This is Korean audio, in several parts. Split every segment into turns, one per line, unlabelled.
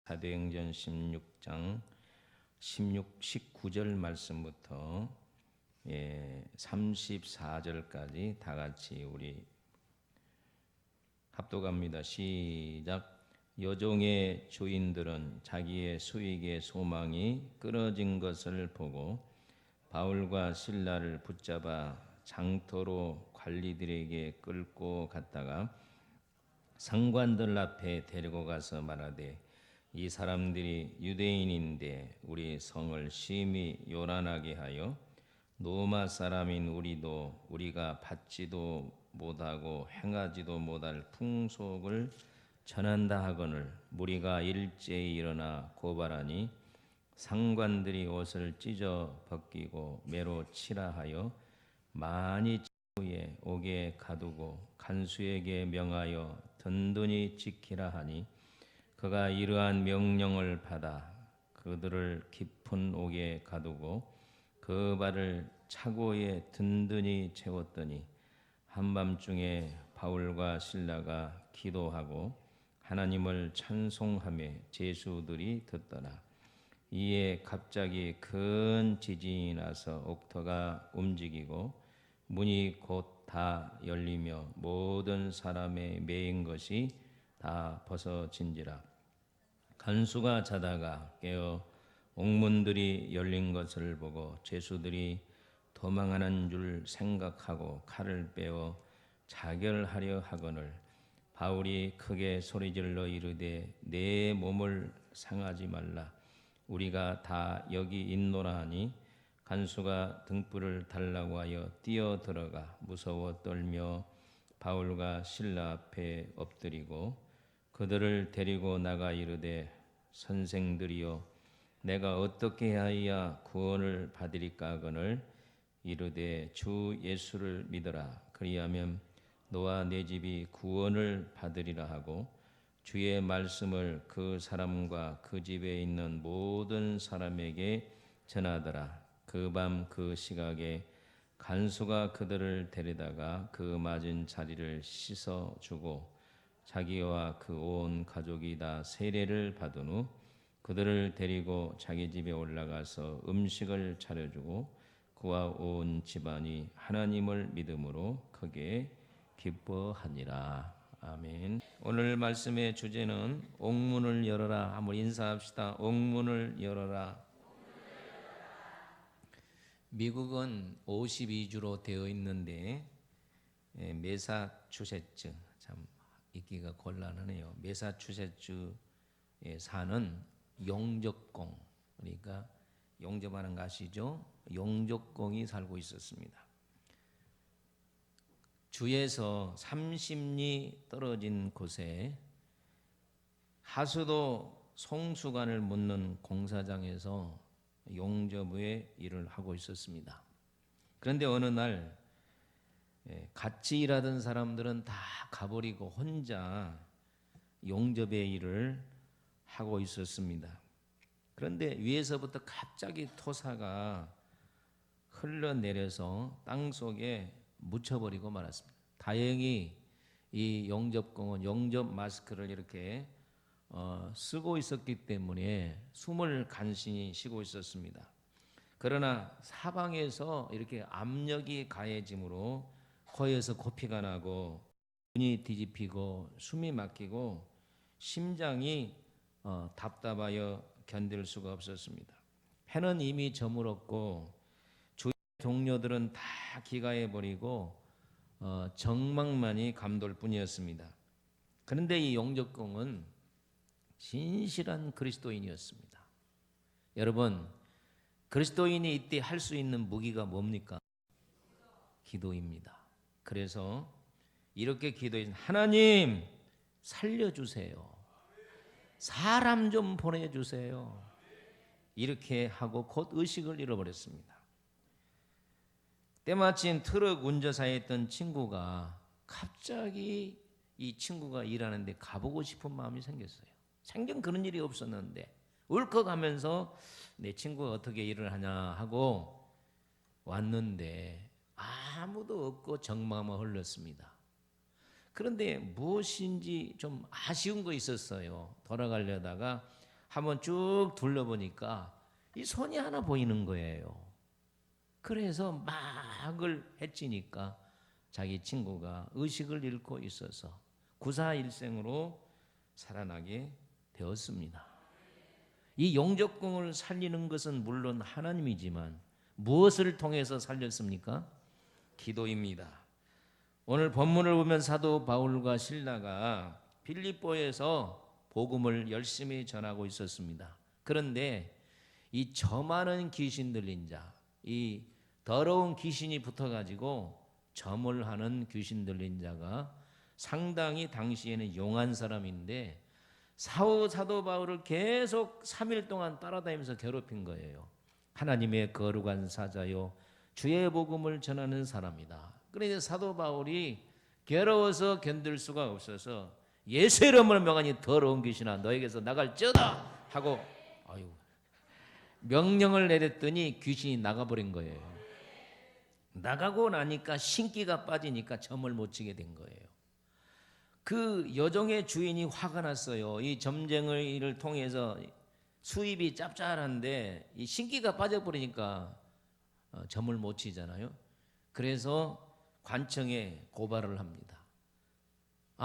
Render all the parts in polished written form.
사도행전 16장 19절 말씀부터 34절까지 다 같이 우리 합독합니다. 시작. 여종의 주인들은 자기의 수익의 소망이 끊어진 것을 보고 바울과 실라를 붙잡아 장터로 관리들에게 끌고 갔다가 상관들 앞에 데리고 가서 말하되, 이 사람들이 유대인인데 우리 성을 심히 요란하게 하여 로마 사람인 우리도 우리가 받지도 못하고 행하지도 못할 풍속을 전한다 하거늘 무리가 일제히 일어나 고발하니 상관들이 옷을 찢어 벗기고 매로 치라 하여 많이 후에 옥에 가두고 간수에게 명하여 든든히 지키라 하니, 그가 이러한 명령을 받아 그들을 깊은 옥에 가두고 그 발을 차고에 든든히 채웠더니 한밤중에 바울과 실라가 기도하고 하나님을 찬송하며 제수들이 듣더라. 이에 갑자기 큰 지진이 나서 옥터가 움직이고 문이 곧 다 열리며 모든 사람의 매인 것이 다 벗어진지라. 간수가 자다가 깨어 옥문들이 열린 것을 보고 죄수들이 도망하는 줄 생각하고 칼을 빼어 자결하려 하거늘 바울이 크게 소리질러 이르되, 내 몸을 상하지 말라, 우리가 다 여기 있노라 하니, 간수가 등불을 달라고 하여 뛰어 들어가 무서워 떨며 바울과 실라 앞에 엎드리고 그들을 데리고 나가 이르되, 선생들이여, 내가 어떻게 하여야 구원을 받으리까 하거늘 이르되, 주 예수를 믿어라, 그리하면 너와 내 집이 구원을 받으리라 하고 주의 말씀을 그 사람과 그 집에 있는 모든 사람에게 전하더라. 그 밤 그 시각에 간수가 그들을 데려다가 그 맞은 자리를 씻어 주고 자기와 그 온 가족이 다 세례를 받은 후 그들을 데리고 자기 집에 올라가서 음식을 차려주고 그와 온 집안이 하나님을 믿음으로 크게 기뻐하니라. 아멘. 오늘 말씀의 주제는 옥문을 열어라. 한번 인사합시다. 옥문을 열어라. 미국은 52주로 되어 있는데 매사추세츠, 참 읽기가 곤란하네요. 매사추세츠에 사는 용적공, 그러니까 용접하는 거 아시죠? 용적공이 살고 있었습니다. 주에서 30리 떨어진 곳에 하수도 송수관을 묻는 공사장에서 용접의 일을 하고 있었습니다. 그런데 어느 날 같이 일하던 사람들은 다 가버리고 혼자 용접의 일을 하고 있었습니다. 그런데 위에서부터 갑자기 토사가 흘러내려서 땅속에 묻혀버리고 말았습니다. 다행히 이 용접공은 용접 마스크를 이렇게 쓰고 있었기 때문에 숨을 간신히 쉬고 있었습니다. 그러나 사방에서 이렇게 압력이 가해짐으로 코에서 코피가 나고 눈이 뒤집히고 숨이 막히고 심장이 답답하여 견딜 수가 없었습니다. 해는 이미 저물었고 주위 동료들은 다 기가해버리고 정막만이 감돌 뿐이었습니다. 그런데 이 용접공은 진실한 그리스도인이었습니다. 여러분, 그리스도인이 이때 할 수 있는 무기가 뭡니까? 기도입니다. 그래서 이렇게 기도했습니다. 하나님 살려주세요. 사람 좀 보내주세요. 이렇게 하고 곧 의식을 잃어버렸습니다. 때마침 트럭 운전사에 있던 친구가 갑자기 이 친구가 일하는데 가보고 싶은 마음이 생겼어요. 생전 그런 일이 없었는데 울컥하면서 내 친구가 어떻게 일을 하냐 하고 왔는데 아무도 없고 정막만 흘렀습니다. 그런데 무엇인지 좀 아쉬운 거 있었어요. 돌아가려다가 한번 쭉 둘러보니까 이 손이 하나 보이는 거예요. 그래서 막을 해치니까 자기 친구가 의식을 잃고 있어서 구사일생으로 살아나게 되었습니다. 이 영적궁을 살리는 것은 물론 하나님이지만 무엇을 통해서 살렸습니까? 기도입니다. 오늘 본문을 보면 사도 바울과 실라가 빌립보에서 복음을 열심히 전하고 있었습니다. 그런데 이 저 많은 귀신 들린 자, 이 더러운 귀신이 붙어가지고 점을 하는 귀신 들린 자가 상당히 당시에는 용한 사람인데 사도 바울을 계속 3일 동안 따라다니면서 괴롭힌 거예요. 하나님의 거룩한 사자요 주의 복음을 전하는 사람이다. 그래서 사도 바울이 괴로워서 견딜 수가 없어서 예수의 이름으로 명하니 더러운 귀신아 너에게서 나갈지어다 하고 명령을 내렸더니 귀신이 나가버린 거예요. 나가고 나니까 신기가 빠지니까 점을 못 치게 된 거예요. 그 여종의 주인이 화가 났어요. 이 점쟁이를 통해서 수입이 짭짤한데 이 신기가 빠져버리니까 점을 못 치잖아요. 그래서 관청에 고발을 합니다.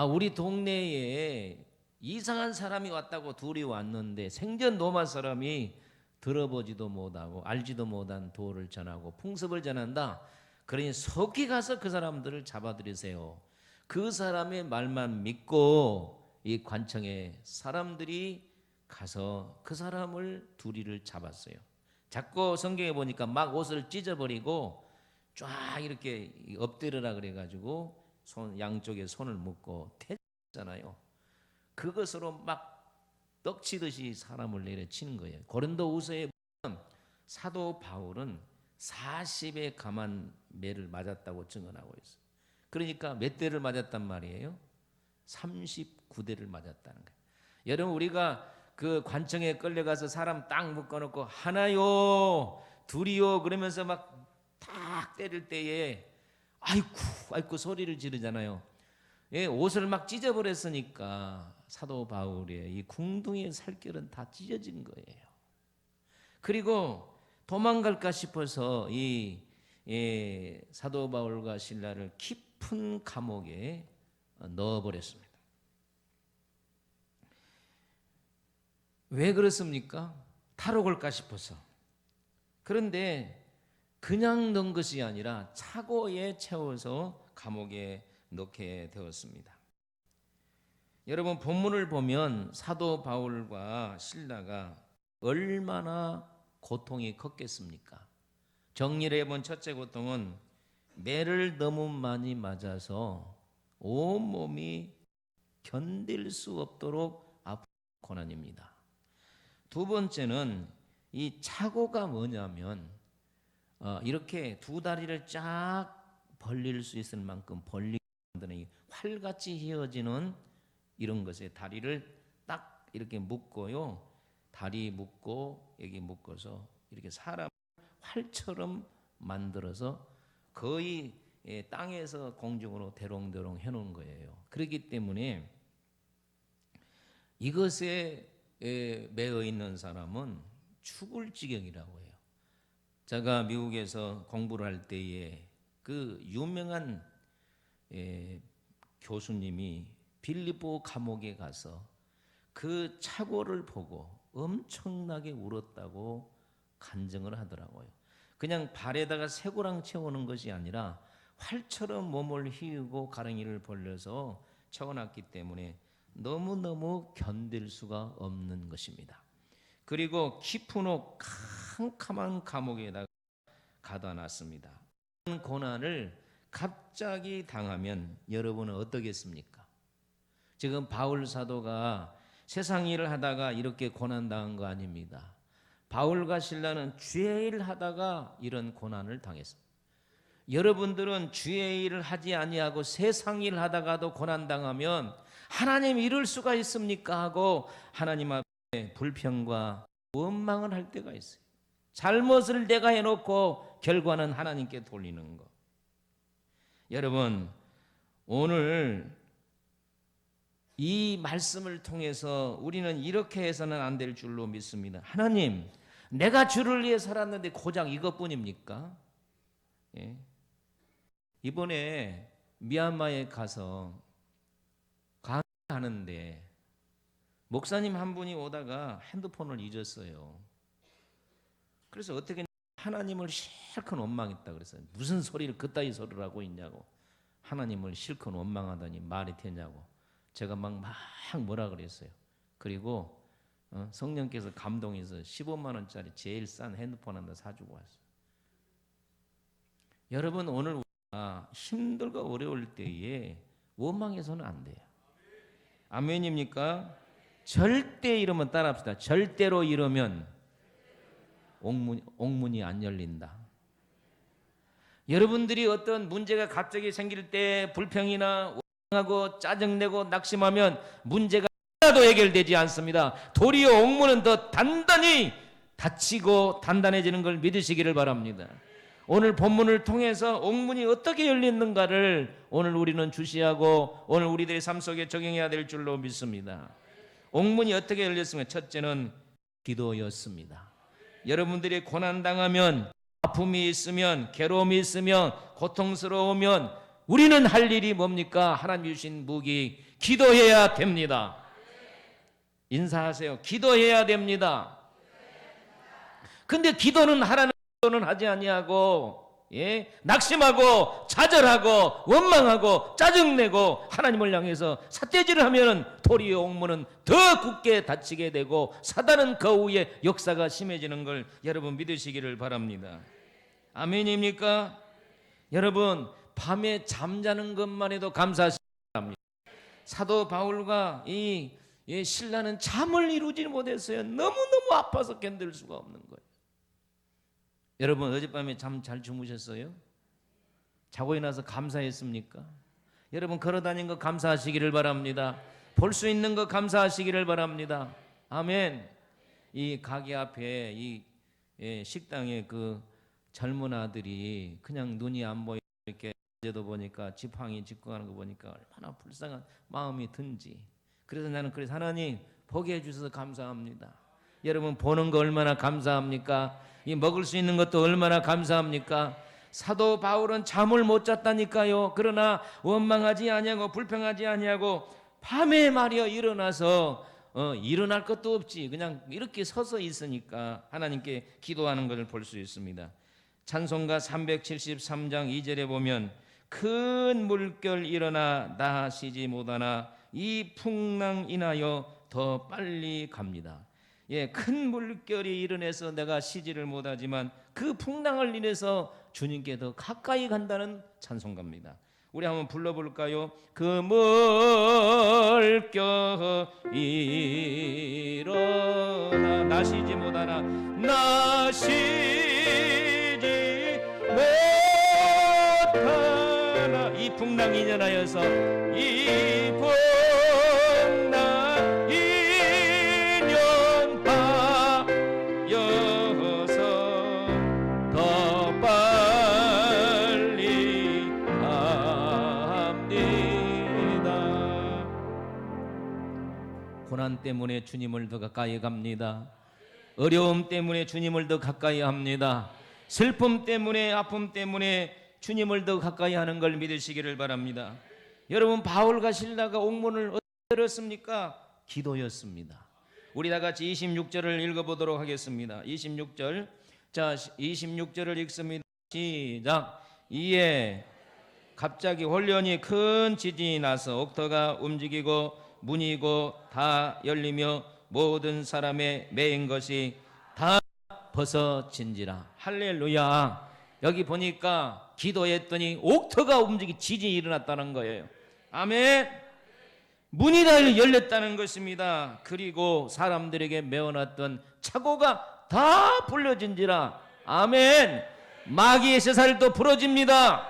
우리 동네에 이상한 사람이 왔다고 둘이 왔는데 생전 노마 사람이 들어보지도 못하고 알지도 못한 도를 전하고 풍습을 전한다. 그러니 속히 가서 그 사람들을 잡아들이세요. 그 사람의 말만 믿고 이 관청에 사람들이 가서 그 사람을 둘이를 잡았어요. 잡고 성경에 보니까 막 옷을 찢어버리고 쫙 이렇게 엎드려라 그래가지고 양쪽에 손을 묶고 태잖아요. 그것으로 막 떡치듯이 사람을 내려치는 거예요. 고린도후서에 보면 사도 바울은 40의 감한 매를 맞았다고 증언하고 있어요. 그러니까 몇 대를 맞았단 말이에요? 39대를 맞았다는 거예요. 여러분 우리가 그 관청에 끌려가서 사람 딱 묶어놓고 하나요 둘이요 그러면서 막 탁 때릴 때에 아이쿠 소리를 지르잖아요. 예, 옷을 막 찢어버렸으니까 사도 바울의 이 궁둥이의 살결은 다 찢어진 거예요. 그리고 도망갈까 싶어서 이 사도 바울과 실라를 깊은 감옥에 넣어버렸습니다. 왜 그렇습니까? 탈옥을까 싶어서. 그런데 그냥 넣은 것이 아니라 차고에 채워서 감옥에 넣게 되었습니다. 여러분 본문을 보면 사도 바울과 실라가 얼마나 고통이 컸겠습니까? 정리를 해본 첫째 고통은 매를 너무 많이 맞아서 온몸이 견딜 수 없도록 아픈 고난입니다. 두 번째는 이 차고가 뭐냐면 이렇게 두 다리를 쫙 벌릴 수 있을 만큼 벌리게 만드는 활같이 휘어지는 이런 것에 다리를 딱 이렇게 묶고요. 다리 묶고 여기 묶어서 이렇게 사람 활처럼 만들어서 거의 땅에서 공중으로 대롱대롱 해놓은 거예요. 그렇기 때문에 이것에 매여 있는 사람은 죽을 지경이라고 해요. 제가 미국에서 공부를 할 때에 그 유명한 교수님이 빌립보 감옥에 가서 그 차고를 보고 엄청나게 울었다고 간증을 하더라고요. 그냥 발에다가 쇠고랑 채우는 것이 아니라 활처럼 몸을 휘우고 가랭이를 벌려서 채워놨기 때문에 너무너무 견딜 수가 없는 것입니다. 그리고 깊은 혹 캄캄한 감옥에다가 가다 놨습니다. 이런 고난을 갑자기 당하면 여러분은 어떠겠습니까? 지금 바울 사도가 세상 일을 하다가 이렇게 고난당한 거 아닙니다. 바울과 실라는 주의 일을 하다가 이런 고난을 당했습니다. 여러분들은 주의 일을 하지 아니하고 세상 일을 하다가도 고난당하면 하나님 이럴 수가 있습니까? 하고 하나님 앞에 불평과 원망을 할 때가 있어요. 잘못을 내가 해놓고 결과는 하나님께 돌리는 것. 여러분 오늘 이 말씀을 통해서 우리는 이렇게 해서는 안 될 줄로 믿습니다. 하나님, 내가 주를 위해 살았는데 고작 이것뿐입니까? 예. 이번에 미얀마에 가서 강의하는데 목사님 한 분이 오다가 핸드폰을 잊었어요. 그래서 어떻게 하나님을 실컷 원망했다 그랬어요. 무슨 소리를 그따위 소리를 하고 있냐고. 하나님을 실컷 원망하더니 말이 되냐고. 제가 막 뭐라 그랬어요. 그리고 성령께서 감동해서 15만 원짜리 제일 싼 핸드폰 하나 사주고 왔어요. 여러분, 오늘 우리가 힘들고 어려울 때에 원망해서는 안 돼요. 아멘입니까? 절대 이러면 따라합시다. 절대로 이러면 옥문이 안 열린다. 여러분들이 어떤 문제가 갑자기 생길 때 불평이나 원하고 짜증내고 낙심하면 문제가 하나도 해결되지 않습니다. 도리어 옥문은 더 단단히 닫히고 단단해지는 걸 믿으시기를 바랍니다. 오늘 본문을 통해서 옥문이 어떻게 열리는가를 오늘 우리는 주시하고 오늘 우리들의 삶 속에 적용해야 될 줄로 믿습니다. 옥문이 어떻게 열렸습니까? 첫째는 기도였습니다. 여러분들이 고난당하면, 아픔이 있으면, 괴로움이 있으면, 고통스러우면 우리는 할 일이 뭡니까? 하나님 주신 무기, 기도해야 됩니다. 인사하세요. 기도해야 됩니다. 근데 기도는 하라는 기도는 하지 아니하고, 낙심하고 좌절하고 원망하고 짜증내고 하나님을 향해서 삿대질을 하면은 도리어 옥문은 더 굳게 닫히게 되고 사단은 그 후에 역사가 심해지는 걸 여러분 믿으시기를 바랍니다. 아멘입니까? 여러분, 밤에 잠자는 것만 해도 감사하시기 바랍니다. 사도 바울과 이 신라는 잠을 이루지 못했어요. 너무너무 아파서 견딜 수가 없는 거예요. 여러분, 어젯밤에 잠 잘 주무셨어요? 자고 일어나서 감사했습니까? 여러분, 걸어다닌 거 감사하시기를 바랍니다. 볼 수 있는 거 감사하시기를 바랍니다. 아멘. 이 가게 앞에 이 식당에 그 젊은 아들이 그냥 눈이 안 보이게 이렇게 어제도 보니까 지팡이 짚고 가는 거 보니까 얼마나 불쌍한 마음이 든지. 그래서 나는 하나님 보게 해주셔서 감사합니다. 여러분, 보는 거 얼마나 감사합니까? 이 먹을 수 있는 것도 얼마나 감사합니까? 사도 바울은 잠을 못 잤다니까요. 그러나 원망하지 아니하고 불평하지 아니하고 밤에 말이여 일어나서 일어날 것도 없지 그냥 이렇게 서서 있으니까 하나님께 기도하는 것을 볼 수 있습니다. 찬송가 373장 2절에 보면 큰 물결 일어나 나 쉬지 못하나 이 풍랑 인하여 더 빨리 갑니다. 큰 물결이 일어나서 내가 쉬지를 못하지만 그 풍랑을 인해서 주님께 더 가까이 간다는 찬송가입니다. 우리 한번 불러볼까요? 그 물결이 일어나 나 쉬지 못하나 나 쉬지 못하나 이 풍랑이 일어나여서 이 풍랑 고난 때문에 주님을 더 가까이 갑니다. 어려움 때문에 주님을 더 가까이 합니다. 슬픔 때문에 아픔 때문에 주님을 더 가까이 하는 걸 믿으시기를 바랍니다. 여러분, 바울과 실라가 옥문을 어떻게 열었습니까? 기도였습니다. 우리 다 같이 26절을 읽어보도록 하겠습니다. 26절, 자 26절을 읽습니다. 시작. 이에 갑자기 혼련히 큰 지진이 나서 옥터가 움직이고 문이고 다 열리며 모든 사람의 매인 것이 다 벗어진지라. 할렐루야. 여기 보니까 기도했더니 옥터가 움직이 지진이 일어났다는 거예요. 아멘. 문이 다 열렸다는 것입니다. 그리고 사람들에게 메어놨던 착오가 다 풀려진지라. 아멘. 마귀의 세살도 풀어집니다.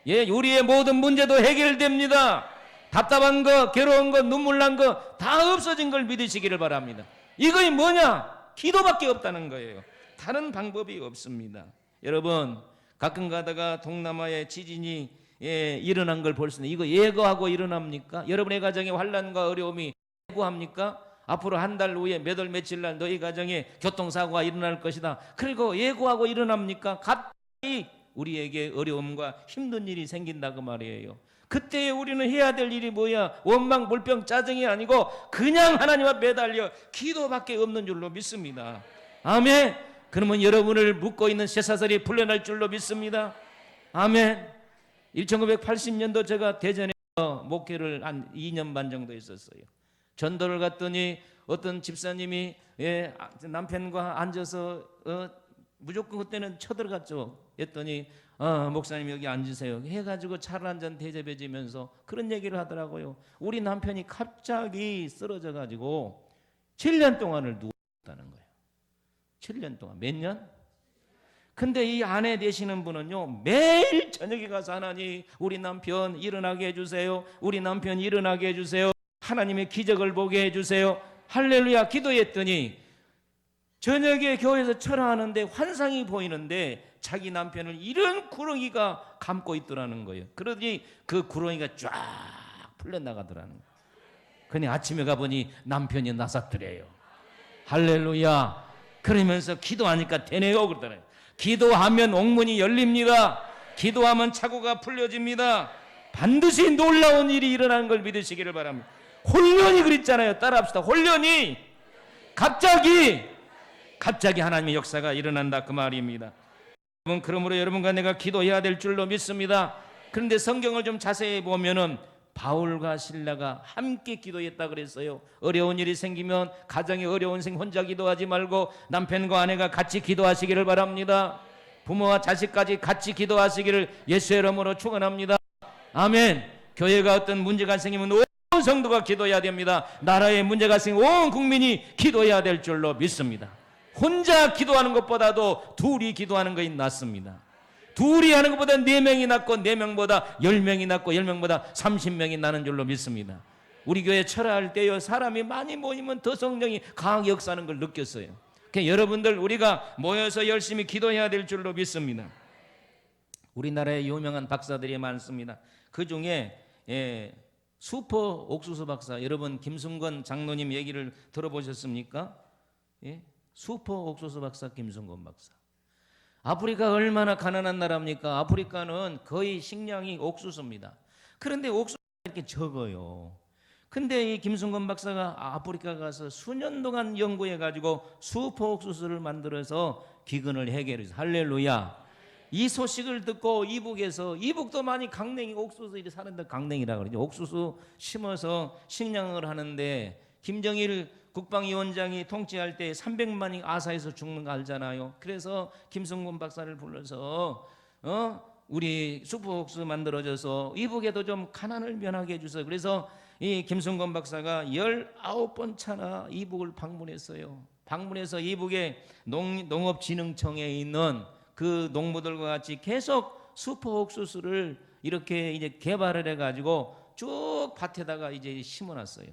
우리의 모든 문제도 해결됩니다. 답답한 거, 괴로운 거, 눈물 난 거 다 없어진 걸 믿으시기를 바랍니다. 이거이 뭐냐? 기도밖에 없다는 거예요. 다른 방법이 없습니다. 여러분, 가끔 가다가 동남아에 지진이 일어난 걸 볼 수 있는, 이거 예고하고 일어납니까? 여러분의 가정에 환난과 어려움이 예고합니까? 앞으로 한 달 후에 몇 월 며칠 날 너희 가정에 교통사고가 일어날 것이다. 그리고 예고하고 일어납니까? 갑자기 우리에게 어려움과 힘든 일이 생긴다 그 말이에요. 그때 우리는 해야 될 일이 뭐야? 원망, 불평, 짜증이 아니고 그냥 하나님 앞에 매달려 기도밖에 없는 줄로 믿습니다. 아멘. 그러면 여러분을 묶고 있는 쇠사슬이 풀려날 줄로 믿습니다. 아멘. 1980년도 제가 대전에서 목회를 한 2년 반 정도 했었어요. 전도를 갔더니 어떤 집사님이 남편과 앉아서 무조건 그때는 쳐들어갔죠. 했더니 목사님 여기 앉으세요 해가지고 차를 한 잔 대접해 주면서 그런 얘기를 하더라고요. 우리 남편이 갑자기 쓰러져 가지고 7년 동안을 누웠다는 거예요. 7년 동안. 몇 년? 근데 이 아내 되시는 분은요, 매일 저녁에 가서 하나님 우리 남편 일어나게 해주세요. 우리 남편 일어나게 해주세요. 하나님의 기적을 보게 해주세요. 할렐루야 기도했더니 저녁에 교회에서 철화하는데 환상이 보이는데 자기 남편을 이런 구렁이가 감고 있더라는 거예요. 그러더니 그 구렁이가 쫙 풀려나가더라는 거예요. 근데 아침에 가보니 남편이 나섰더래요. 할렐루야. 그러면서 기도하니까 되네요 그러더래요. 기도하면 옥문이 열립니다. 기도하면 착오가 풀려집니다. 반드시 놀라운 일이 일어나는 걸 믿으시기를 바랍니다. 혼련이 그랬잖아요. 따라합시다. 혼련이 갑자기 하나님의 역사가 일어난다 그 말입니다. 그러므로 여러분과 내가 기도해야 될 줄로 믿습니다. 그런데 성경을 좀 자세히 보면은 바울과 실라가 함께 기도했다 그랬어요. 어려운 일이 생기면 가정에 어려운 생 혼자 기도하지 말고 남편과 아내가 같이 기도하시기를 바랍니다. 부모와 자식까지 같이 기도하시기를 예수의 이름으로 축원합니다. 아멘. 교회가 어떤 문제가 생기면 온 성도가 기도해야 됩니다. 나라에 문제가 생기면 온 국민이 기도해야 될 줄로 믿습니다. 혼자 기도하는 것보다도 둘이 기도하는 것이 낫습니다. 둘이 하는 것보다 4명이 낫고 4명보다 10명이 낫고 10명보다 30명이 나는 줄로 믿습니다. 우리 교회 철회할 때요, 사람이 많이 모이면 더 성령이 강하게 역사하는 걸 느꼈어요. 그러니까 여러분들 우리가 모여서 열심히 기도해야 될 줄로 믿습니다. 우리나라에 유명한 박사들이 많습니다. 그 중에 슈퍼 옥수수 박사, 여러분 김순건 장로님 얘기를 들어보셨습니까? 슈퍼 옥수수 박사 김순건 박사. 아프리카 얼마나 가난한 나라입니까? 아프리카는 거의 식량이 옥수수입니다. 그런데 옥수수가 이렇게 적어요. 근데 이 김순건 박사가 아프리카 가서 수년 동안 연구해가지고 슈퍼 옥수수를 만들어서 기근을 해결해서 할렐루야. 이 소식을 듣고 이북도 많이 강냉이 옥수수들이 사는데 강냉이라 그러죠. 옥수수 심어서 식량을 하는데 김정일 국방위원장이 통치할 때 300만이 아사에서 죽는 거 알잖아요. 그래서 김순건 박사를 불러서 우리 슈퍼옥수 만들어줘서 이북에도 좀 가난을 면하게 해주세요. 그래서 이 김순건 박사가 19번 차나 이북을 방문했어요. 방문해서 이북의 농업진흥청에 있는 그 농부들과 같이 계속 슈퍼옥수수를 이렇게 이제 개발을 해가지고 쭉 밭에다가 이제 심어놨어요.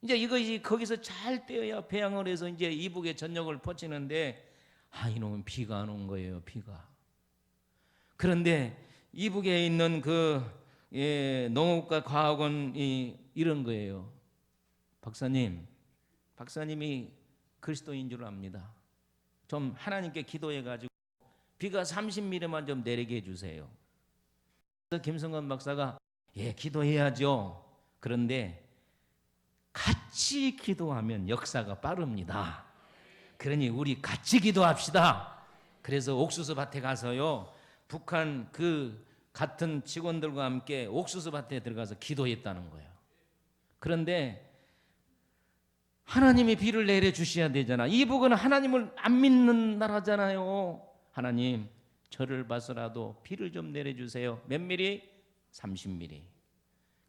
이제 이것이 거기서 잘 떼어야 배양을 해서 이제 이북에 전역을 퍼치는데 이놈은 비가 안 온 거예요. 비가. 그런데 이북에 있는 그 농업과 과학원이 이런 거예요. 박사님이 그리스도인 줄 압니다. 좀 하나님께 기도해가지고 비가 30mm만 좀 내리게 해주세요. 그래서 김성건 박사가 기도해야죠. 그런데 같이 기도하면 역사가 빠릅니다. 그러니 우리 같이 기도합시다. 그래서 옥수수 밭에 가서요, 북한 그 같은 직원들과 함께 옥수수 밭에 들어가서 기도했다는 거예요. 그런데 하나님이 비를 내려 주셔야 되잖아. 이북은 하나님을 안 믿는 나라잖아요. 하나님, 저를 봐서라도 비를 좀 내려주세요. 몇 미리? 30mm.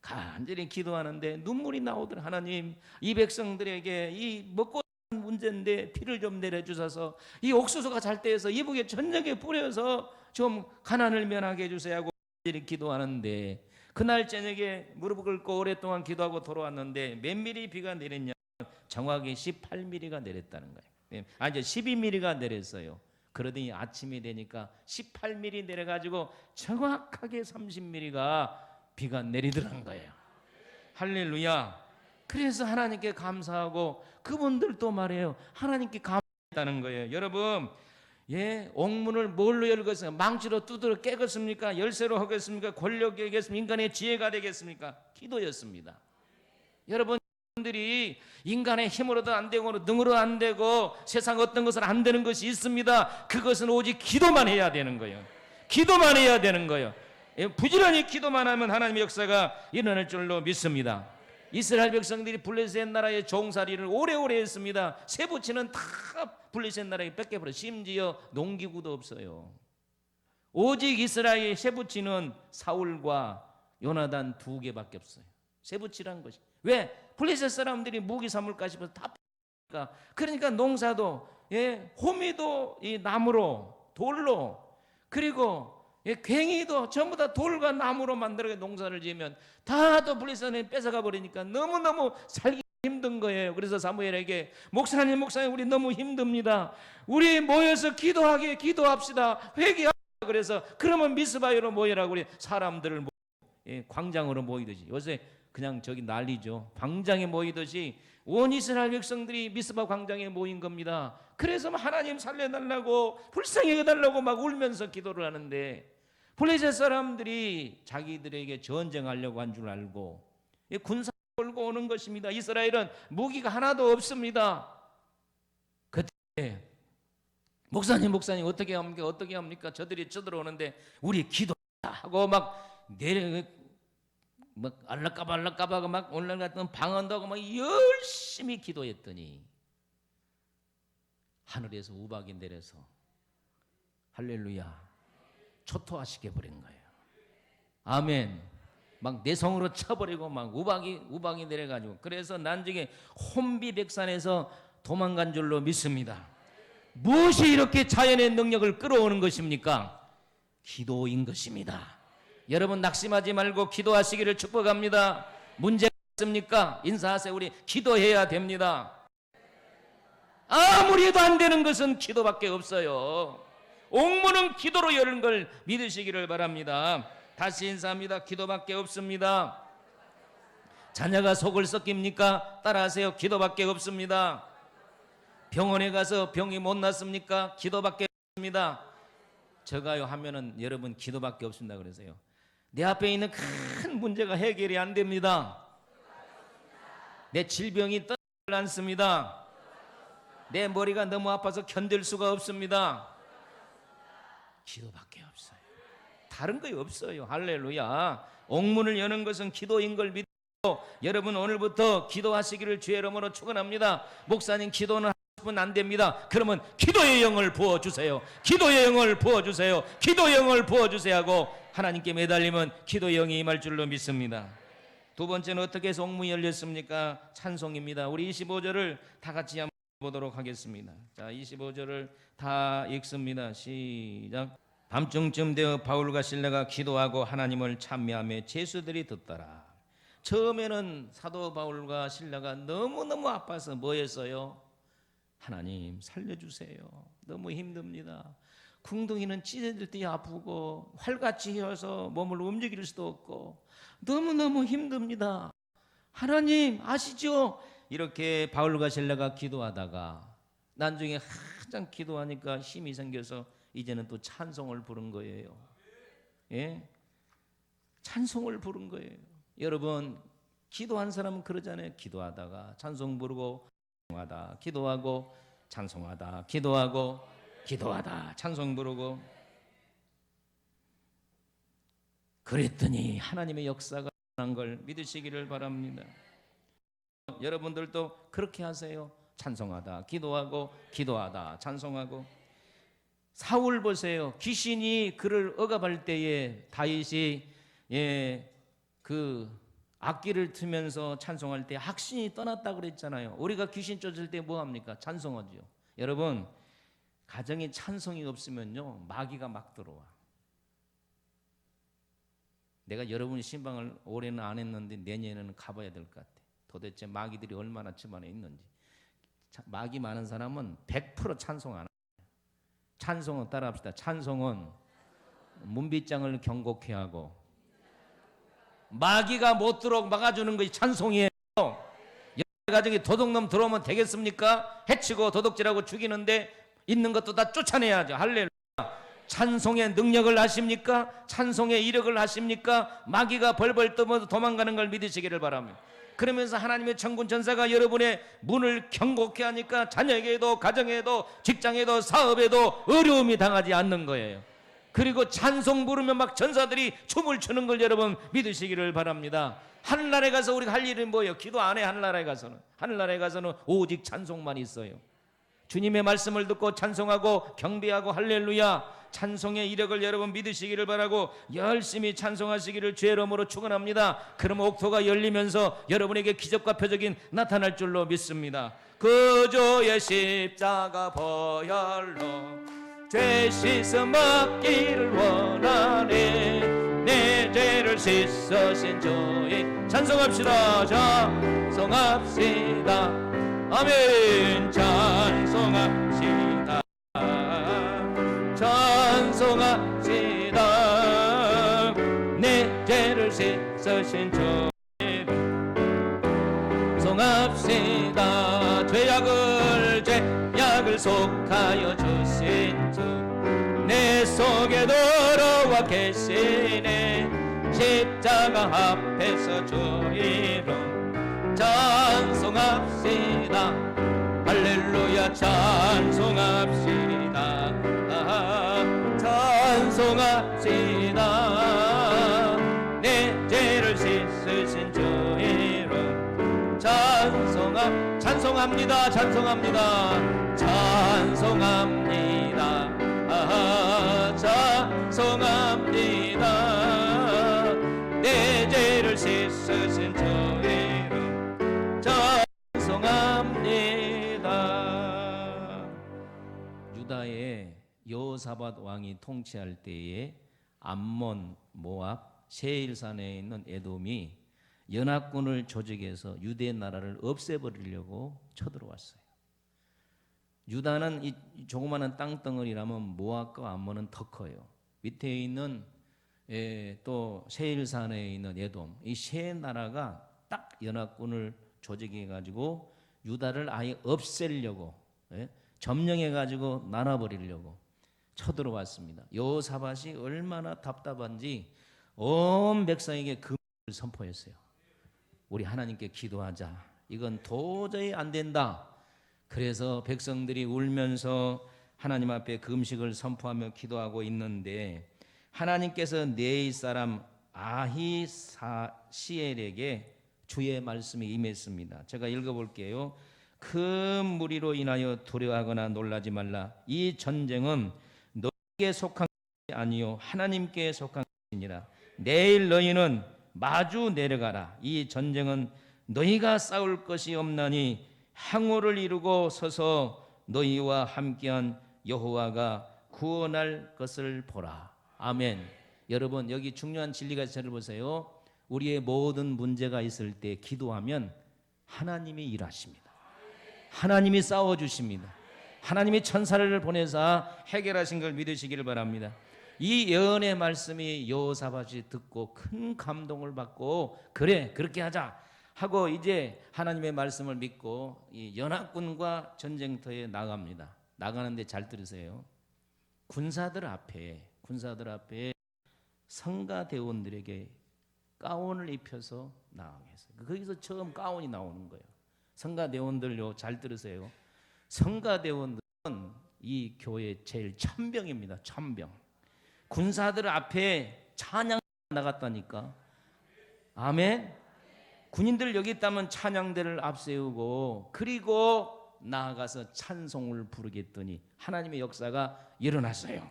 간절히 기도하는데 눈물이 나오더라. 하나님, 이 백성들에게 이 먹고 사는 문제인데 비를 좀 내려주셔서 이 옥수수가 잘 때에서 이북에 전역에 뿌려서 좀 가난을 면하게 해주세요 하고 간절히 기도하는데, 그날 저녁에 무릎을 꿇고 오랫동안 기도하고 돌아왔는데 몇 미리 비가 내렸냐? 정확히 18mm가 내렸다는 거예요. 이제 12mm가 내렸어요. 그러더니 아침이 되니까 18mm 내려가지고 정확하게 30mm가 비가 내리더란 거예요. 할렐루야. 그래서 하나님께 감사하고 그분들도 말해요. 하나님께 감사했다는 거예요. 여러분, 옥문을 뭘로 열겠습니까? 망치로 두드려 깨겠습니까? 열쇠로 하겠습니까? 권력이 되겠습니까? 인간의 지혜가 되겠습니까? 기도였습니다. 여러분들이 인간의 힘으로도 안 되고 능으로 안 되고 세상 어떤 것은 안 되는 것이 있습니다. 그것은 오직 기도만 해야 되는 거예요. 기도만 해야 되는 거예요. 부지런히 기도만 하면 하나님의 역사가 일어날 줄로 믿습니다. 이스라엘 백성들이 블레셋 나라의 종살이를 오래오래 했습니다. 세부치는 다 블레셋 나라에 뺏겨버려. 심지어 농기구도 없어요. 오직 이스라엘 세부치는 사울과 요나단 2개밖에 없어요. 세부치란 것이. 왜? 블레셋 사람들이 무기 삼을까 싶어서 다 뺏기니까. 그러니까 농사도 호미도 이 나무로 돌로 그리고 괭이도 전부 다 돌과 나무로 만들어 농사를 지으면 다 또 블레셋에 뺏어가 버리니까 너무너무 살기 힘든 거예요. 그래서 사무엘에게 목사님 우리 너무 힘듭니다. 우리 모여서 기도합시다. 회개합시다. 그래서 그러면 미스바요로 모이라고 우리 사람들을 광장으로 모이듯이 요새 그냥 저기 난리죠. 광장에 모이듯이 온 이스라엘 백성들이 미스바 광장에 모인 겁니다. 그래서 하나님 살려달라고 불쌍히 해달라고 막 울면서 기도를 하는데 블레셋 사람들이 자기들에게 전쟁하려고 한 줄 알고 군사 몰고 오는 것입니다. 이스라엘은 무기가 하나도 없습니다. 그때 목사님 어떻게 합니까? 저들이 쳐들어오는데 우리 기도하고 막 알락까바 막 올라갔던 방언도 막 열심히 기도했더니 하늘에서 우박이 내려서 할렐루야 초토화시켜 버린 거예요. 아멘. 막 내성으로 쳐버리고 막 우박이 내려가지고 그래서 나중에 혼비백산에서 도망간 줄로 믿습니다. 무엇이 이렇게 자연의 능력을 끌어오는 것입니까? 기도인 것입니다. 여러분 낙심하지 말고 기도하시기를 축복합니다. 문제가 있습니까? 인사하세요. 우리 기도해야 됩니다. 아무리 해도 안 되는 것은 기도밖에 없어요. 옥문은 기도로 여는 걸 믿으시기를 바랍니다. 다시 인사합니다. 기도밖에 없습니다. 자녀가 속을 썩깁니까? 따라하세요. 기도밖에 없습니다. 병원에 가서 병이 못 낫습니까? 기도밖에 없습니다. 저가요 하면은 여러분 기도밖에 없습니다 그러세요. 내 앞에 있는 큰 문제가 해결이 안 됩니다. 내 질병이 떠나질 않습니다. 내 머리가 너무 아파서 견딜 수가 없습니다. 기도밖에 없어요. 다른 거 없어요. 할렐루야. 옥문을 여는 것은 기도인 걸 믿고 여러분 오늘부터 기도하시기를 주의 이름으로 축원합니다. 목사님 기도는 하시면 안 됩니다. 그러면 기도의 영을 부어주세요. 기도의 영을 부어주세요. 기도의 영을 부어주세요 하고 하나님께 매달리면 기도의 영이 임할 줄로 믿습니다. 두 번째는 어떻게 해서 옥문이 열렸습니까? 찬송입니다. 우리 25절을 다 같이 한번 보도록 하겠습니다. 자, 25절을 다 읽습니다. 시작. 밤중쯤 되어 바울과 실라가 기도하고 하나님을 찬미하며 제수들이 듣더라. 처음에는 사도 바울과 실라가 너무너무 아파서 뭐 했어요? 하나님 살려주세요. 너무 힘듭니다. 궁둥이는 찢어질 때 아프고 활같이 휘어서 몸을 움직일 수도 없고 너무너무 힘듭니다. 하나님 아시죠? 이렇게 바울과 실라가 기도하다가 나중에 한참 기도하니까 힘이 생겨서 이제는 또 찬송을 부른 거예요. 예? 찬송을 부른 거예요. 여러분 기도한 사람은 그러잖아요. 기도하다가 찬송 부르고 찬송하다 기도하고 찬송하다 기도하고 기도하다 찬송 부르고 그랬더니 하나님의 역사가 일어난 걸 믿으시기를 바랍니다. 여러분들도 그렇게 하세요. 찬송하다 기도하고 기도하다 찬송하고. 사울 보세요. 귀신이 그를 억압할 때에 다윗이 그 악기를 트면서 찬송할 때 악신이 떠났다고 그랬잖아요. 우리가 귀신 쫓을 때 뭐 합니까? 찬송하죠. 여러분 가정에 찬송이 없으면요 마귀가 막 들어와. 내가 여러분의 신방을 올해는 안 했는데 내년에는 가봐야 될 것 같아. 도대체 마귀들이 얼마나 집안에 있는지. 마귀 많은 사람은 100% 찬송 안 해요. 찬송은 따라합시다. 찬송은 문빗장을 경고케 하고 마귀가 못 들어오게 막아주는 것이 찬송이에요. 가정에 도둑놈 들어오면 되겠습니까? 해치고 도둑질하고 죽이는데 있는 것도 다 쫓아내야죠. 할렐루야. 찬송의 능력을 아십니까? 찬송의 이력을 아십니까? 마귀가 벌벌 떠서 도망가는 걸 믿으시기를 바랍니다. 그러면서 하나님의 천군 전사가 여러분의 문을 경고케 하니까 자녀에게도 가정에도 직장에도 사업에도 어려움이 당하지 않는 거예요. 그리고 찬송 부르면 막 전사들이 춤을 추는 걸 여러분 믿으시기를 바랍니다. 하늘나라에 가서 우리가 할 일은 뭐예요? 기도 안 해. 하늘나라에 가서는 오직 찬송만 있어요. 주님의 말씀을 듣고 찬송하고 경배하고 할렐루야 찬송의 이력을 여러분 믿으시기를 바라고 열심히 찬송하시기를 주의 이름으로 축원합니다. 그럼 옥토가 열리면서 여러분에게 기적과 표적이 나타날 줄로 믿습니다. 그 주의 십자가 보혈로 죄 씻음 얻기를 원하네. 내 죄를 씻으신 주의 찬송합시다. 찬송합시다. 아멘. 찬송합시다. 찬송합시다. 내 죄를 씻으신 주의 찬송합시다. 죄악을 속하여 주신 주 내 속에 들어와 계시네. 십자가 앞에서 주 이름 찬송합시다. 할렐루야 찬송합시다. 찬송합시다. 내 죄를 씻으신 주 이름 찬송합니다. 찬송합니다. 찬송합니다. 찬송합니다. 내 죄를 씻으신 주 이름 찬송합니다. 유다의 여호사밧 왕이 통치할 때에 암몬, 모압, 세일산에 있는 에돔이 연합군을 조직해서 유대 나라를 없애버리려고 쳐들어왔어요. 유다는 이 조그마한 땅덩어리라면 모압과 암몬은 더 커요. 밑에 있는 또 세일산에 있는 에돔, 이 세 나라가 딱 연합군을 조직해가지고 유다를 아예 없애려고 점령해가지고 나눠버리려고 쳐들어왔습니다. 여호사밧이 얼마나 답답한지 온 백성에게 금을 선포했어요. 우리 하나님께 기도하자. 이건 도저히 안 된다. 그래서 백성들이 울면서 하나님 앞에 금식을 선포하며 기도하고 있는데 하나님께서 네이 사람 아히사시엘에게 주의 말씀이 임했습니다. 제가 읽어볼게요. 큰 무리로 인하여 두려워하거나 놀라지 말라. 이 전쟁은 너에게 속한 것이 아니요 하나님께 속한 것이니라. 내일 너희는 마주 내려가라. 이 전쟁은 너희가 싸울 것이 없나니 항우를 이루고 서서 너희와 함께한 여호와가 구원할 것을 보라. 아멘. 여러분 여기 중요한 진리가 있어요. 보세요. 우리의 모든 문제가 있을 때 기도하면 하나님이 일하십니다. 하나님이 싸워주십니다. 하나님이 천사를 보내사 해결하신 걸 믿으시기를 바랍니다. 이 예언의 말씀이 여호사밧이 듣고 큰 감동을 받고 그래 그렇게 하자 하고 이제 하나님의 말씀을 믿고 이 연합군과 전쟁터에 나갑니다. 나가는데 잘 들으세요. 군사들 앞에 성가대원들에게 가운을 입혀서 나가게 했어요. 거기서 처음 가운이 나오는 거예요. 성가대원들요 잘 들으세요. 성가대원들은 이 교회의 제일 천병입니다. 천병. 군사들 앞에 찬양 나갔다니까. 아멘. 군인들 여기 있다면 찬양대를 앞세우고 그리고 나아가서 찬송을 부르겠더니 하나님의 역사가 일어났어요.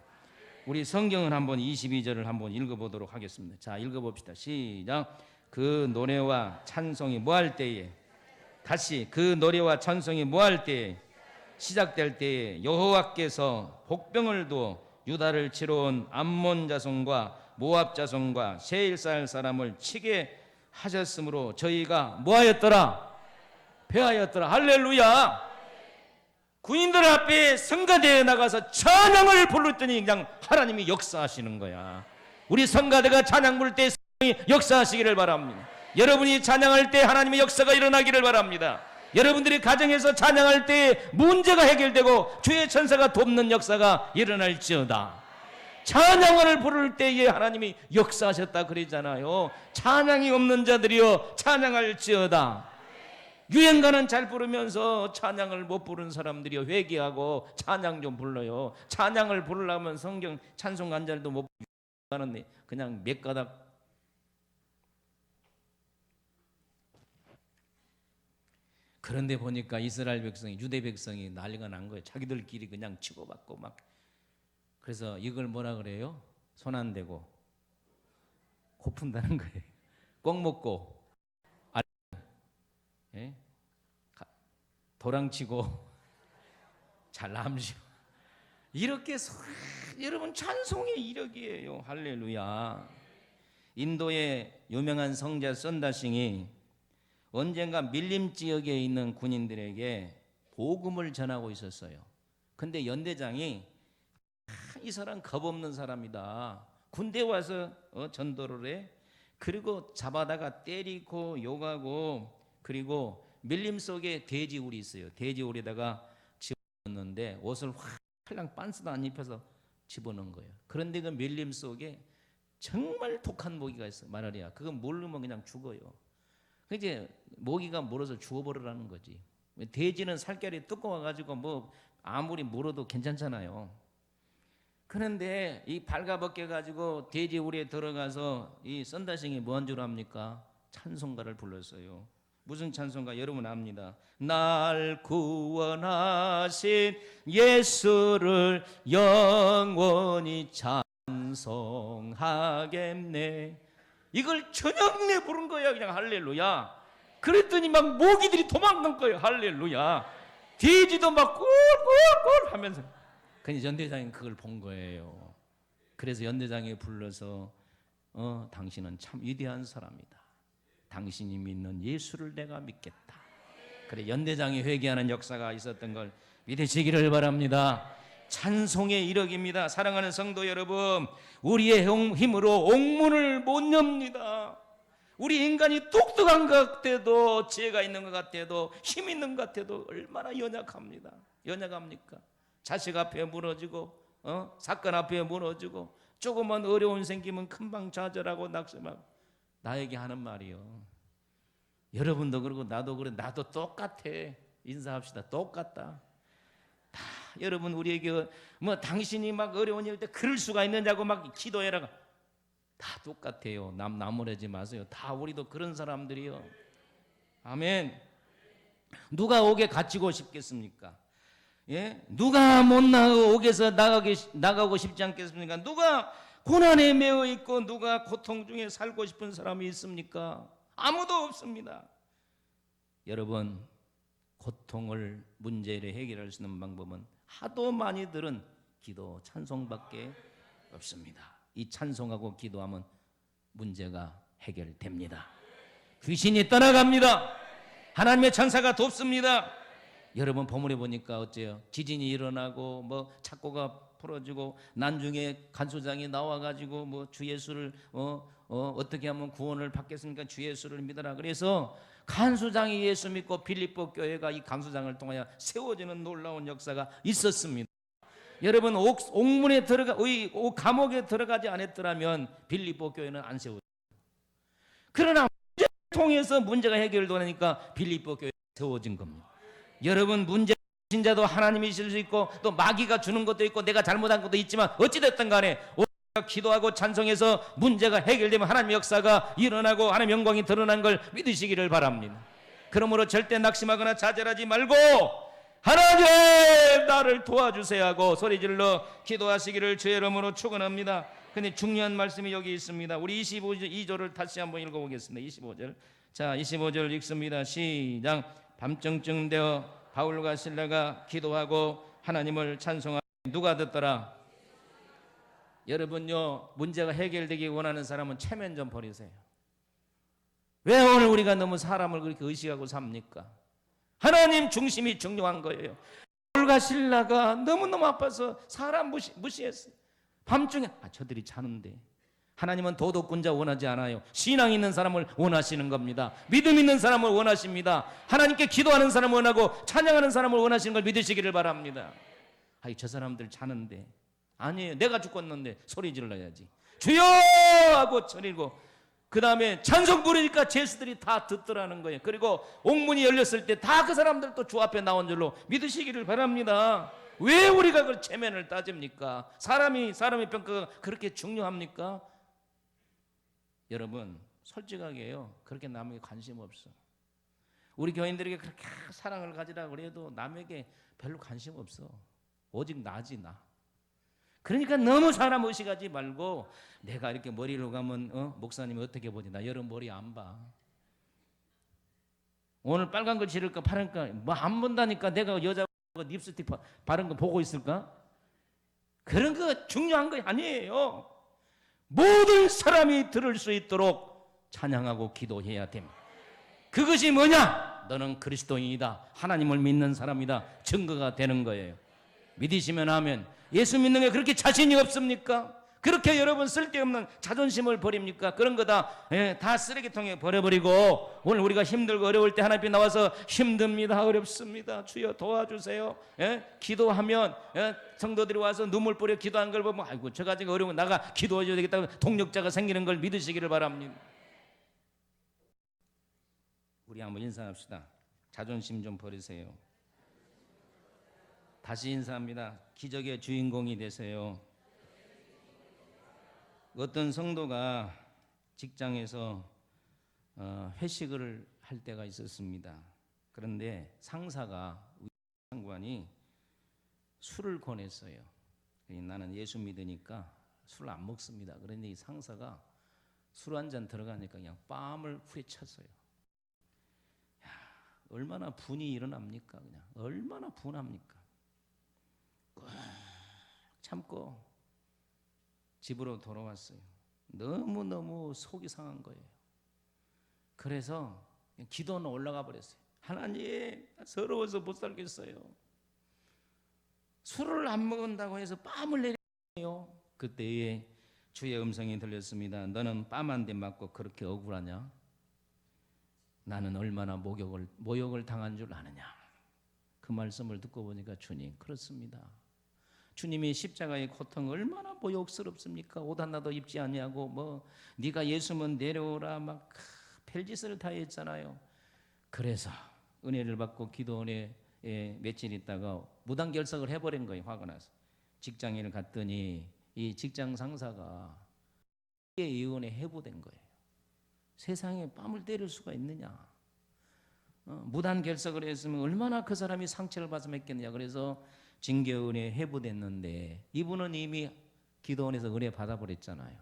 우리 성경은 한번 22절을 한번 읽어보도록 하겠습니다. 자, 읽어봅시다. 시작. 그 노래와 찬송이 뭐할 때에 다시 그 노래와 찬송이 뭐할 때에 시작될 때에 여호와께서 복병을 두어 유다를 치러 온 암몬 자손과 모압 자손과 세일살 사람을 치게 하셨으므로 저희가 뭐하였더라? 패하였더라. 할렐루야. 군인들 앞에 성가대에 나가서 찬양을 불렀더니 그냥 하나님이 역사하시는 거야. 우리 성가대가 찬양 부를 때 역사하시기를 바랍니다. 여러분이 찬양할 때 하나님의 역사가 일어나기를 바랍니다. 여러분들이 가정에서 찬양할 때 문제가 해결되고 주의 천사가 돕는 역사가 일어날지어다. 찬양을 부를 때에 하나님이 역사하셨다 그러잖아요. 찬양이 없는 자들이여 찬양할지어다. 유행가는 잘 부르면서 찬양을 못 부르는 사람들이여 회개하고 찬양 좀 불러요. 찬양을 부르려면 성경 찬송 간절도 못 부르는 그냥 몇 가닥. 그런데 보니까 이스라엘 백성이, 유대 백성이 난리가 난 거예요. 자기들끼리 그냥 치고받고 막. 그래서 이걸 뭐라 그래요? 손 안 대고 코 푼다는 거예요. 꼭 먹고 예? 도랑치고 잘남시고 이렇게 여러분 찬송의 이력이에요. 할렐루야. 인도의 유명한 성자 선다싱이 언젠가 밀림 지역에 있는 군인들에게 복음을 전하고 있었어요. 근데 연대장이 이 사람 겁없는 사람이다. 군대 와서 전도를 해. 그리고 잡아다가 때리고 욕하고, 그리고 밀림 속에 돼지우리 있어요. 돼지우리에다가 집어넣는데 옷을 활랑 빤스도 안 입혀서 집어넣은 거예요. 그런데 그 밀림 속에 정말 독한 모기가 있어. 마라리아. 그거 모르면 그냥 죽어요. 이제 모기가 물어서 죽어버리라는 거지. 돼지는 살결이 두꺼워가지고 뭐 아무리 물어도 괜찮잖아요. 그런데 이 발가벗겨 가지고 돼지우리에 들어가서 이 선다싱이 뭔 줄 압니까? 찬송가를 불렀어요. 무슨 찬송가 여러분 압니다. 날 구원하신 예수를 영원히 찬송하겠네. 이걸 저녁내 부른 거예요. 그냥 할렐루야. 그랬더니 막 모기들이 도망간 거예요. 할렐루야. 돼지도 막 꿀꿀꿀 하면서. 근데 연대장이 그걸 본 거예요. 그래서 연대장이 불러서 당신은 참 위대한 사람이다. 당신이 믿는 예수를 내가 믿겠다. 그래 연대장이 회개하는 역사가 있었던 걸 믿으시기를 바랍니다. 찬송의 이력입니다. 사랑하는 성도 여러분, 우리의 힘으로 옥문을 못 엽니다. 우리 인간이 똑똑한 것 같아도, 지혜가 있는 것 같아도, 힘 있는 것 같아도 얼마나 연약합니다. 연약합니까? 자식 앞에 무너지고 사건 앞에 무너지고, 조그만 어려운 생기면 금방 좌절하고 낙심하고. 나에게 하는 말이요, 여러분도 그러고 나도 그래. 나도 똑같아. 인사합시다. 똑같다. 다 여러분 우리에게 뭐 당신이 막 어려운 일 때 그럴 수가 있느냐고 막 기도해라. 다 똑같아요. 나무라지 마세요. 다 우리도 그런 사람들이요. 아멘. 누가 옥에 갇히고 싶겠습니까? 예? 누가 못 옥에서 나가고 싶지 않겠습니까? 누가 고난에 매여 있고 누가 고통 중에 살고 싶은 사람이 있습니까? 아무도 없습니다. 여러분, 고통을, 문제를 해결할 수 있는 방법은 하도 많이 들은 기도, 찬송밖에 없습니다. 이 찬송하고 기도하면 문제가 해결됩니다. 귀신이 떠나갑니다. 하나님의 천사가 돕습니다. 여러분 본문에 보니까 어째요? 지진이 일어나고 뭐 착고가 풀어지고 난중에 간수장이 나와가지고 뭐 주 예수를 어떻게 하면 구원을 받겠습니까? 주 예수를 믿어라. 그래서 간수장이 예수 믿고 빌립보 교회가 이 간수장을 통하여 세워지는 놀라운 역사가 있었습니다. 여러분 옥문에 감옥에 들어가지 않았더라면 빌립보 교회는 안 세워져요. 그러나 문제를 통해서 문제가 해결되니까 빌립보 교회가 세워진 겁니다. 여러분 문제 신자도 하나님이실 수 있고 또 마귀가 주는 것도 있고 내가 잘못한 것도 있지만 어찌됐든 간에 기도하고 찬송해서 문제가 해결되면 하나님의 역사가 일어나고 하나님의 영광이 드러난 걸 믿으시기를 바랍니다. 그러므로 절대 낙심하거나 좌절하지 말고 하나님 나를 도와주세요 하고 소리질러 기도하시기를 주의 이름으로 축원합니다. 근데 중요한 말씀이 여기 있습니다. 우리 25절을 다시 한번 읽어보겠습니다. 25절. 자, 25절 읽습니다. 시작. 밤정쯤 되어 바울과 실라가 기도하고 하나님을 찬송하니 누가 듣더라? 여러분요, 문제가 해결되기 원하는 사람은 체면 좀 버리세요. 왜 오늘 우리가 너무 사람을 그렇게 의식하고 삽니까? 하나님 중심이 중요한 거예요. 올가 신라가 너무너무 아파서 사람 무시했어요. 밤중에 저들이 자는데. 하나님은 도덕군자 원하지 않아요. 신앙 있는 사람을 원하시는 겁니다. 믿음 있는 사람을 원하십니다. 하나님께 기도하는 사람을 원하고 찬양하는 사람을 원하시는 걸 믿으시기를 바랍니다. 저 사람들 자는데. 아니에요. 내가 죽었는데 소리 질러야지. 주여 하고 저리고, 그 다음에 찬송 부르니까 제수들이 다 듣더라는 거예요. 그리고 옥문이 열렸을 때 다 그 사람들 또 주 앞에 나온 줄로 믿으시기를 바랍니다. 왜 우리가 그 체면을 따집니까? 사람의 평가가 그렇게 중요합니까? 여러분, 솔직하게요, 그렇게 남에게 관심 없어. 우리 교인들에게 그렇게 사랑을 가지라 그래도 남에게 별로 관심 없어. 오직 나지, 나. 그러니까 너무 사람 의식하지 말고, 내가 이렇게 머리로 가면 목사님이 어떻게 보지? 나 여름 머리 안 봐. 오늘 빨간 걸 지를까 파란까 뭐 안 본다니까. 내가 여자 립스틱 바른 거 보고 있을까? 그런 거 중요한 거 아니에요. 모든 사람이 들을 수 있도록 찬양하고 기도해야 됩니다. 그것이 뭐냐? 너는 그리스도인이다, 하나님을 믿는 사람이다, 증거가 되는 거예요. 믿으시면 하면. 예수 믿는 게 그렇게 자신이 없습니까? 그렇게 여러분 쓸데없는 자존심을 버립니까? 그런 거 다 쓰레기통에 버려버리고, 오늘 우리가 힘들고 어려울 때 하나님 앞에 나와서 힘듭니다, 어렵습니다, 주여 도와주세요. 기도하면 성도들이 와서 눈물 뿌려 기도하는 걸 보면 아이고 저 가지고 어려운 거 나가 기도해줘야 되겠다, 동력자가 생기는 걸 믿으시기를 바랍니다. 우리 한번 인사합시다. 자존심 좀 버리세요. 다시 인사합니다. 기적의 주인공이 되세요. 어떤 성도가 직장에서 회식을 할 때가 있었습니다. 그런데 상사가, 상관이 술을 권했어요. 나는 예수 믿으니까 술 안 먹습니다. 그런데 이 상사가 술 한 잔 들어가니까 그냥 뺨을 후려쳤어요. 얼마나 분이 일어납니까? 그냥 얼마나 분합니까? 꾹 참고 집으로 돌아왔어요. 너무너무 속이 상한 거예요. 그래서 기도는 올라가 버렸어요. 하나님, 서러워서 못 살겠어요. 술을 안 먹는다고 해서 뺨을 내려요. 그때에 주의 음성이 들렸습니다. 너는 뺨 한 대 맞고 그렇게 억울하냐? 나는 얼마나 모욕을 당한 줄 아느냐? 그 말씀을 듣고 보니까, 주님, 그렇습니다. 주님이 십자가의 고통 얼마나 모욕스럽습니까? 옷 하나도 입지 아니하고 네가 예수면 내려오라 막 별짓을 다 했잖아요. 그래서 은혜를 받고 기도원에 며칠 있다가 무단결석을 해버린 거예요. 화가 나서 직장인을 갔더니 이 직장 상사가 예의원에 해부된 거예요. 세상에 뺨을 때릴 수가 있느냐? 무단결석을 했으면 얼마나 그 사람이 상처를 받으면 했겠느냐. 그래서 징계은혜 해부됐는데 이분은 이미 기도원에서 은혜 받아버렸잖아요.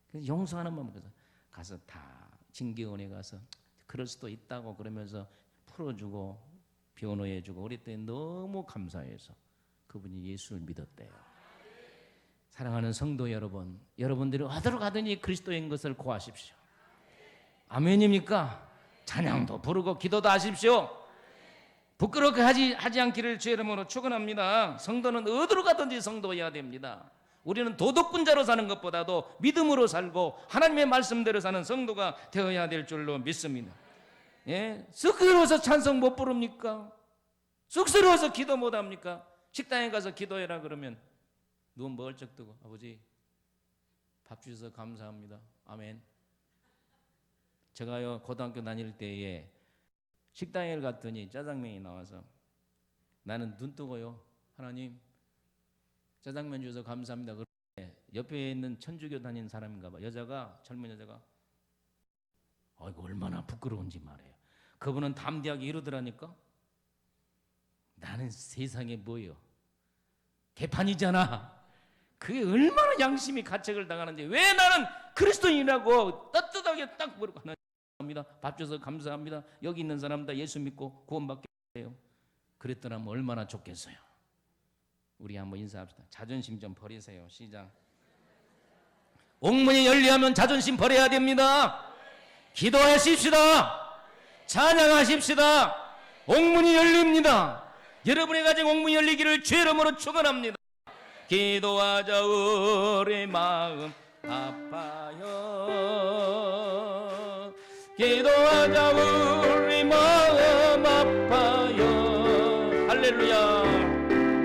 그래서 용서하는 마음으로 가서 다 징계은혜 가서 그럴 수도 있다고 그러면서 풀어주고 변호해주고 그랬더니 너무 감사해서 그분이 예수를 믿었대요. 사랑하는 성도 여러분, 여러분들이 어디로 가더니 그리스도인 것을 고하십시오. 아멘입니까? 찬양도 부르고 기도도 하십시오. 부끄럽게 하지 않기를 주의 이름으로 축원합니다. 성도는 어디로 가든지 성도여야 됩니다. 우리는 도덕군자로 사는 것보다도 믿음으로 살고 하나님의 말씀대로 사는 성도가 되어야 될 줄로 믿습니다. 쑥스러워서 찬송 못 부릅니까? 쑥스러워서 기도 못 합니까? 식당에 가서 기도해라 그러면 눈 멀쩍 뜨고 아버지 밥 주셔서 감사합니다. 아멘. 제가요 고등학교 다닐 때에 식당에 갔더니 짜장면이 나와서 나는 눈 뜨고요, 하나님 짜장면 주셔서 감사합니다. 그런데 옆에 있는 천주교 다니는 사람인가 봐. 젊은 여자가 이거 얼마나 부끄러운지 말해요. 그분은 담대하게 이러더라니까. 나는 세상에 뭐요? 개판이잖아. 그게 얼마나 양심이 가책을 당하는지. 왜 나는 그리스도인이라고 떳떳하게 딱 부르고 하나님 감사합니다. 밥 줘서 감사합니다. 여기 있는 사람 다 예수 믿고 구원받게 해요. 그랬더라면 얼마나 좋겠어요. 우리 한번 인사합시다. 자존심 좀 버리세요. 시작. 옥문이 열리하면 자존심 버려야 됩니다. 기도하십시다. 찬양하십시다. 옥문이 열립니다. 여러분의 가정 옥문이 열리기를 주의 이름으로 축원합니다. 기도하자 우리 마음 아파요. 기도하자 우리 마음 아파요. 할렐루야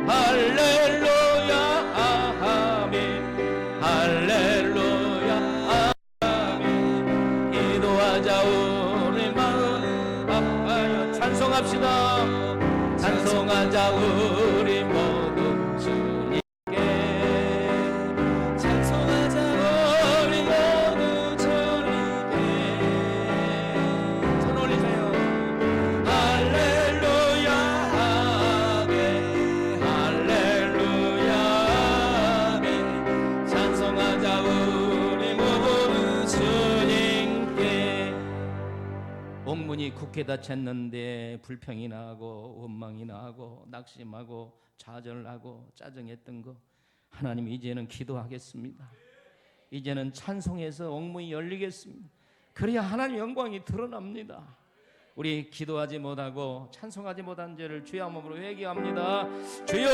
할렐루야 아멘 할렐루야 아멘. 기도하자 우리 마음 아파요. 찬송합시다. 찬송하자 우리 모두 주님께. 찬송하자 우리 모두 주님께. 손 올리세요. 할렐루야 아멘 할렐루야 아멘. 찬송하자 우리 모두 주님께. 옥문이 굳게 닫혔는데 불평이 나고 원망이 나고 낙심하고 좌절하고 짜증했던 거, 하나님 이제는 기도하겠습니다. 이제는 찬송해서 옥문이 열리겠습니다. 그래야 하나님 영광이 드러납니다. 우리 기도하지 못하고 찬송하지 못한 죄를 주의 몸으로 회개합니다. 주여